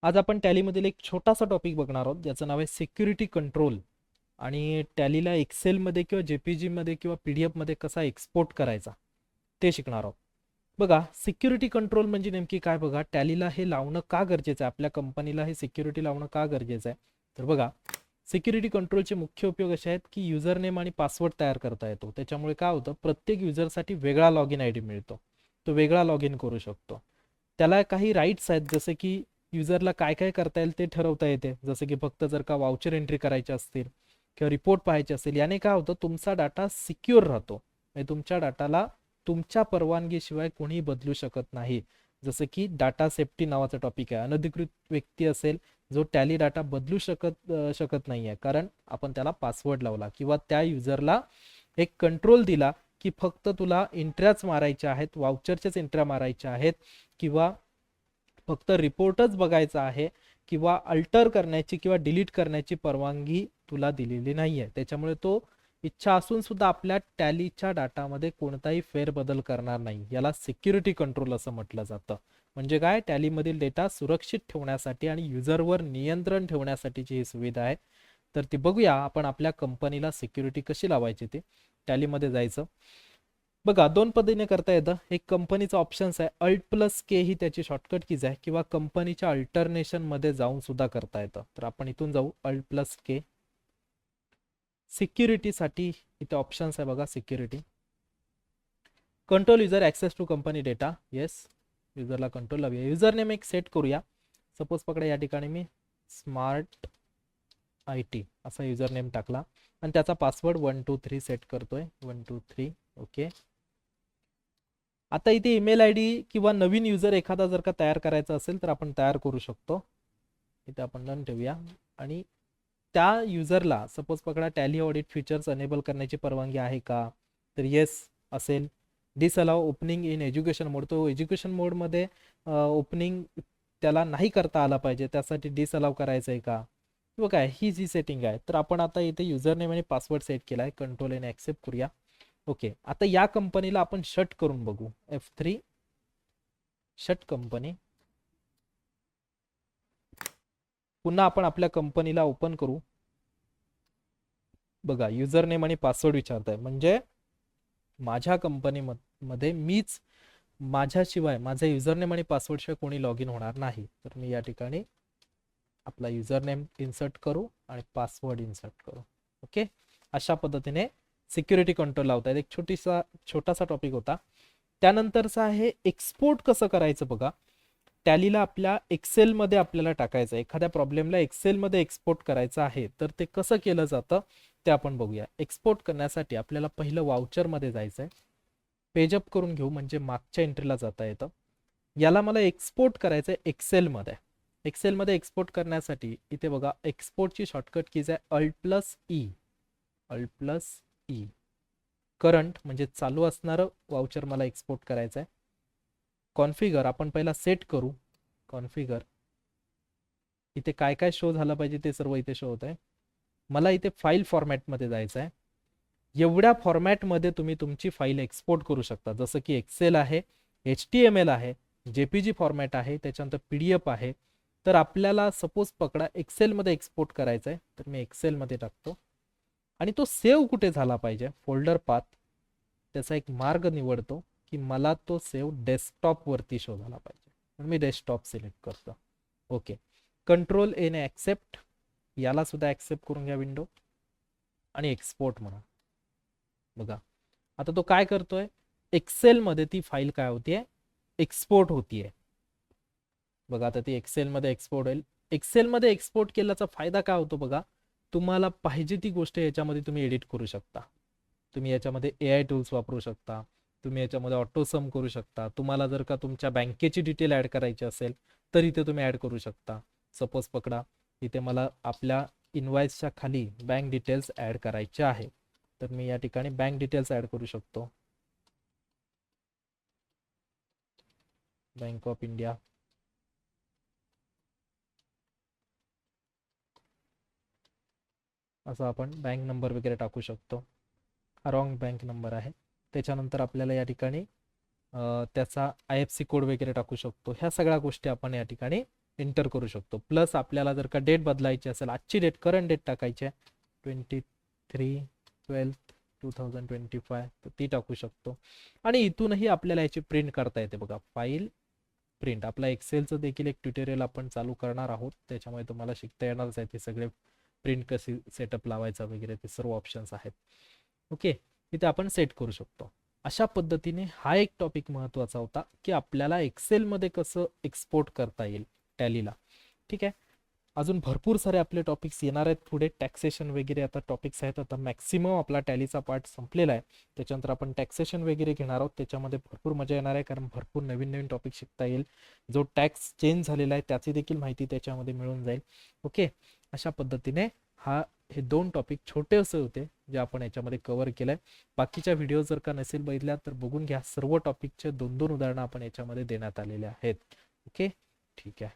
आज आपण टॅलीमधील एक छोटासा टॉपिक बघणार आहोत ज्याचं नाव आहे सिक्युरिटी कंट्रोल. आणि टॅलीला एक्सेलमध्ये किंवा जेपीजीमध्ये किंवा पीडीएफमध्ये कसा एक्सपोर्ट करायचा ते शिकणार आहोत. बघा, सिक्युरिटी कंट्रोल म्हणजे नेमकी काय? बघा, टॅलीला हे लावणं का गरजेचं आहे, आपल्या कंपनीला हे सिक्युरिटी लावणं का गरजेचं आहे? तर बघा, सिक्युरिटी कंट्रोलचे मुख्य उपयोग असे आहेत की युजर नेम आणि पासवर्ड तयार करता येतो. त्याच्यामुळे काय होतं, प्रत्येक युजरसाठी वेगळा लॉग इन आय डी मिळतो, तो वेगळा लॉग इन करू शकतो. त्याला काही राईट्स आहेत, जसे की युजरला काय काय करता येईल ते ठरवता येते. जसं की फक्त जर का वाउचर एंट्री करायचे असतील किंवा रिपोर्ट पाहायचे असेल, याने काय होतं, तुमचा डाटा सिक्युअर राहतो. म्हणजे तुमच्या डाटाला तुमच्या परवानगीशिवाय कोणी बदलू शकत नाही. जसं की डाटा सेफ्टी नावाचा टॉपिक आहे. अनधिकृत व्यक्ती असेल जो टॅली डाटा बदलू शकत नाही आहे, कारण आपण त्याला पासवर्ड लावला किंवा त्या युजरला एक कंट्रोल दिला की फक्त तुला एंट्र्याच मारायच्या आहेत, वाउचरच्याच एंट्र्या मारायच्या आहेत, किंवा फक्त रिपोर्टच बघायचा आहे, किंवा अल्टर करण्याची किंवा डिलीट करण्याची परवानगी तुला दिलेली नाही आहे. त्याच्यामुळे तो इच्छा असून सुद्धा आपल्या टॅलीच्या डाटामध्ये कोणताही फेरबदल करणार नाही. याला सिक्युरिटी कंट्रोल असं म्हटलं जातं. म्हणजे काय, टॅलीमधील डेटा सुरक्षित ठेवण्यासाठी आणि युजरवर नियंत्रण ठेवण्यासाठीची ही सुविधा आहे. तर ती बघूया आपण आपल्या कंपनीला सिक्युरिटी कशी लावायची. ते टॅलीमध्ये जायचं. बघा, दोन पद्धतीने करता येतं. एक कंपनीचा ऑप्शन्स आहे, Alt+K ही त्याची शॉर्टकट कीज आहे, किंवा कंपनीच्या अल्टरनेशन मध्ये जाऊन सुद्धा करता येतं. तर आपण इथून जाऊ Alt+K. सिक्युरिटीसाठी इथे ऑप्शन्स आहे बघा, security, control user access to company data. Yes, युजरला कंट्रोल लावूया. युजर नेम एक सेट करूया. सपोज पकडा या ठिकाणी मी स्मार्ट IT असा युजर नेम टाकला आणि त्याचा पासवर्ड 123 सेट करतोय, 123. ओके. आता इथे ईमेल आय डी किंवा नवीन युजर एखादा जर का तयार करायचा असेल तर आपण तयार करू शकतो. इथे आपण डन ठेवूया. आणि त्या युजरला सपोज पकडा टॅली ऑडिट फीचर्स अनेबल करण्याची परवानगी आहे का? तर येस असेल. डिसअलाव ओपनिंग इन एज्युकेशन मोड, तो एज्युकेशन मोडमध्ये ओपनिंग त्याला नाही करता आला पाहिजे, त्यासाठी डिसअलाव करायचं आहे का? किंवा काय, ही जी सेटिंग आहे. तर आपण आता इथे युजर नेम आणि पासवर्ड सेट केला आहे. कंट्रोल आणि ऍक्सेप्ट करूया. ओके. आता या कंपनीला आपण शट करून बघू. F3 shut company. पुन्हा आपण आपल्या कंपनीला ओपन करू. बघा, युजर नेम आणि पासवर्ड विचारताय, म्हणजे माझ्या कंपनीमध्ये मीच, माझ्याशिवाय, माझा युजर नेम आणि पासवर्ड शिवाय कोणी लॉग इन होणार नाही. तर मी या ठिकाणी आपला युजर नेम इन्सर्ट करू आणि पासवर्ड इन्सर्ट करू. ओके. अशा पद्धतीने सिक्युरिटी कंट्रोल लावता येईल. एक छोटासा टॉपिक होता. त्यानंतरचं आहे एक्सपोर्ट कसं करायचं. बघा, टॅलीला आपल्या एक्सेलमध्ये आपल्याला टाकायचं आहे. एखाद्या प्रॉब्लेमला एक्सेलमध्ये एक्सपोर्ट करायचं आहे, तर ते कसं केलं जातं ते आपण बघूया. एक्सपोर्ट करण्यासाठी आपल्याला पहिलं वाउचरमध्ये जायचं आहे. पेजअप करून घेऊ, म्हणजे मागच्या एंट्रीला जाता येतं. याला मला एक्सपोर्ट करायचं आहे एक्सेलमध्ये. एक्सेलमध्ये एक्सपोर्ट करण्यासाठी इथे बघा, एक्सपोर्टची शॉर्टकट कीज आहे Alt+E. Alt+E. करंट म्हणजे चालू असणारं वाउचर मला एक्सपोर्ट करायचं आहे. कॉन्फिगर आपण पहिला सेट करू. कॉन्फिगर, इथे काय काय शो झालं पाहिजे ते सर्व इथे शो होत आहे. मला इथे फाईल फॉर्मॅटमध्ये जायचं आहे. एवढ्या फॉर्मॅटमध्ये तुम्ही तुमची फाईल एक्सपोर्ट करू शकता. जसं की एक्सेल आहे, HTML आहे, JPG फॉर्मॅट आहे, त्याच्यानंतर PDF आहे. तर आपल्याला सपोज पकडा एक्सेलमध्ये एक्सपोर्ट करायचं आहे, तर मी एक्सेलमध्ये टाकतो. आणि तो सेव्ह कुठे झाला पाहिजे, फोल्डर पाथ, त्याचा एक मार्ग निवडतो की मला तो सेव्ह डेस्कटॉपवरती शो झाला पाहिजे, म्हणून मी डेस्कटॉप सिलेक्ट करतो. ओके. कंट्रोल एने ऍक्सेप्ट, याला सुद्धा ऍक्सेप्ट करून घ्या विंडो, आणि एक्सपोर्ट म्हणा. बघा, आता तो काय करतोय, एक्सेलमध्ये ती फाईल काय होतीये, एक्सपोर्ट होतीये. बघा, आता ती एक्सेलमध्ये एक्सपोर्ट होईल. एक्सेलमध्ये एक्सपोर्ट केल्याचा फायदा काय होतो बघा, तुम्हाला पाहिजे ती गोष्ट याच्यामध्ये तुम्ही एडिट करू शकता. तुम्ही याच्यामध्ये AI टूल्स वापरू शकता. तुम्ही याच्यामध्ये ऑटो सम करू शकता. तुम्हाला जर का तुमच्या बँकेची डिटेल ऍड करायची असेल तर इथे तुम्ही ऍड करू शकता. सपोज पकडा, इथे मला आपल्या इनवॉइसच्या खाली बँक डिटेल्स ऍड करायचे आहे, तर मी या ठिकाणी बँक डिटेल्स ऍड करू शकतो. Bank of India. असं आपण बँक नंबर वगैरे टाकू शकतो. हा रॉंग बँक नंबर आहे. त्याच्यानंतर आपल्याला या ठिकाणी त्याचा IFSC कोड वगैरे टाकू शकतो. ह्या सगळ्या गोष्टी आपण या ठिकाणी एंटर करू शकतो. प्लस आपल्याला जर का डेट बदलायची असेल, आजची डेट करंट डेट टाकायची आहे 23/12/2025 तर ती टाकू शकतो. आणि इथूनही आपल्याला याची प्रिंट करता येते बघा, फाईल प्रिंट. आपला एक्सेलचं देखील एक ट्युटोरियल आपण चालू करणार आहोत, त्याच्यामुळे तुम्हाला शिकता येणारच आहे ते सगळे प्रिंट कशी सेटअप लावायचा वगैरे ते सर्व ऑप्शन्स आहेत. ओके, इथे आपण सेट करू शकतो. अशा पद्धतीने हा एक टॉपिक महत्त्वाचा होता की आपल्याला एक्सेलमध्ये कसं एक्सपोर्ट करता येईल टॅलीला. ठीक आहे, अजून भरपूर सारे आपले टॉपिक्स येणार आहेत पुढे. टॅक्सेशन वगैरे आता टॉपिक्स आहेत. आता मॅक्सिमम आपला टॅलीचा पार्ट संपलेला आहे, त्याच्यानंतर आपण टॅक्सेशन वगैरे घेणार आहोत. त्याच्यामध्ये भरपूर मजा येणार आहे, कारण भरपूर नवीन नवीन टॉपिक शिकता येईल. जो टॅक्स चेंज झालेला आहे त्याची देखील माहिती त्याच्यामध्ये मिळून जाईल. ओके, अशा पद्धतीने हे 2 टॉपिक छोटेसे होते जे आपण याच्यामध्ये कव्हर केलंय. बाकीच्या व्हिडिओ जर का नसेल बघितल्या तर बघून घ्या. सर्व टॉपिकचे 2-2 उदाहरणं आपण याच्यामध्ये देण्यात आलेले आहेत. ओके, ठीक आहे.